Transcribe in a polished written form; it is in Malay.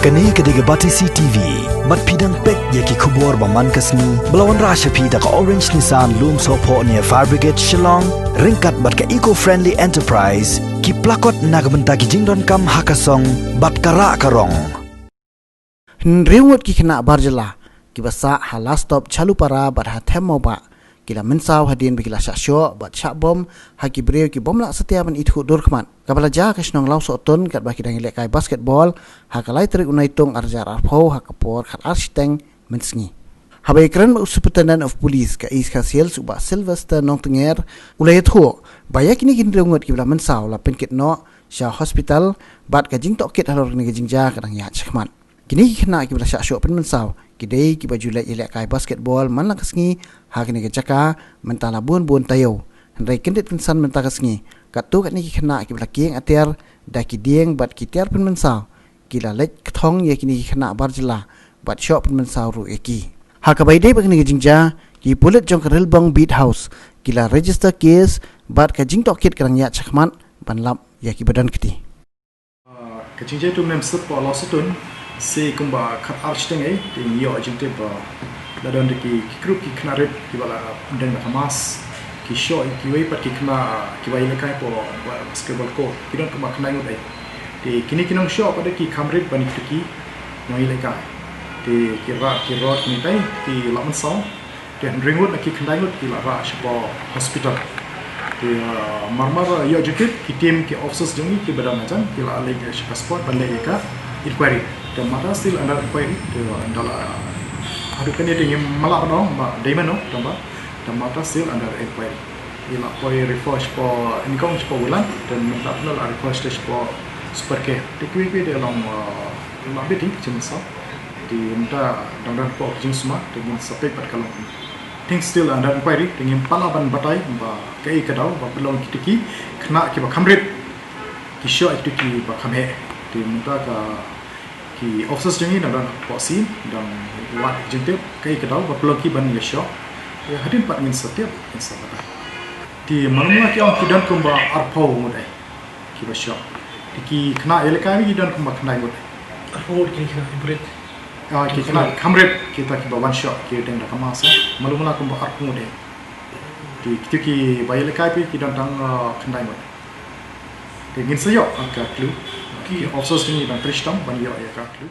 Kani kediga bati CTV, mat pidang pek yaki kubur baman kasni, belawan rasha pida ka Orange Nissan Loom Sopo near Fire Brigade Shillong, ringkat bat ka eco-friendly enterprise, ki plakot nagbenta ki jingdon kam hakasong, bat kara karong. Rewot ki kena barjala, ki basa hala stop chalu para bat ha themo ba, kila mensaw hadin bikila syasyo bat syak bom, haki brew ki bom lak setiap man ithu durkman. Kapala ja kasnong law soton kat baki dang ilek kai basketball, hakalai terik unaitung arjar arpho hakapor kat arsteng mensngi. Habai keren superintendent of police ka is kasiel suba Sylvester nong tenger ulai thu bayak ini kin reungot ki bla mensaw la penkit no sya hospital bat ka jing tok kit halor ni jing ja kadang ya chakman. Kini kena ki bla syak syok pen mensaw kidei ki baju lek ilek kai basketball man lang kasngi hakini ke jaka mentala bun tayo. Hendrai kendit pensan mentah kasngi katu kat ni kena ki bla kieng atiar da ki dieng bat ki tiar pen mensaw kila lek kthong ye kini kena barjela bat syok pen mensaw ru eki. Hakabai dei bakni jingja ki pulit jong keril bang beat house kila register case bat ka jing tok kit kadang ya chakman ban lap ya ki badan kiti. Ka jingja tu mem sep pa lo sutun se kumba khat architect ai ti yo jingte ba dadon de ki group ki knaret ki bala undang tamas ki show ki wei pat ki kna ki wai lekai po basketball ko ki don kumba kna ngai ti kini kinong show pada ki kamrit bani ki noi lekai ti kira ni tai ti laman song ti ringwood ki kna ngai ki la ra shpo hospital ti marmar yo jikit ki team ki officers jongi ki badan macam ki la le shpa sport ban le ka inquiry the matter still under inquiry the andala adu kan dia malak no ba diamond no tamba the matter still under inquiry ila poi refresh po income po bulan dan minta penal request po super care tikwi de long ma beti cuma di minta dan po jing semua dengan sampai pat kalau things still under inquiry dengan palaban batai ba kai kadau ba belong kitiki kena ki ba kamrit ki show kitiki ba kamhe di minta ka ki officers jengi dan posi dan wat jente kai kadau ba belong ki ban ya show ya hadin pat min setiap insabata di manumla ki on kidan kumba arpau mudai ki ba show ki kena eleka ki dan kumba kena mudai arpau ki kena ibret ki kena kamret kita ki ba one shot ki den da kamasa manumla kumba arpau mudai di ki ba eleka ki dan tang kena mudai de ngin sayo ka clue ki officers ni dan tristam ban yo ya ka clue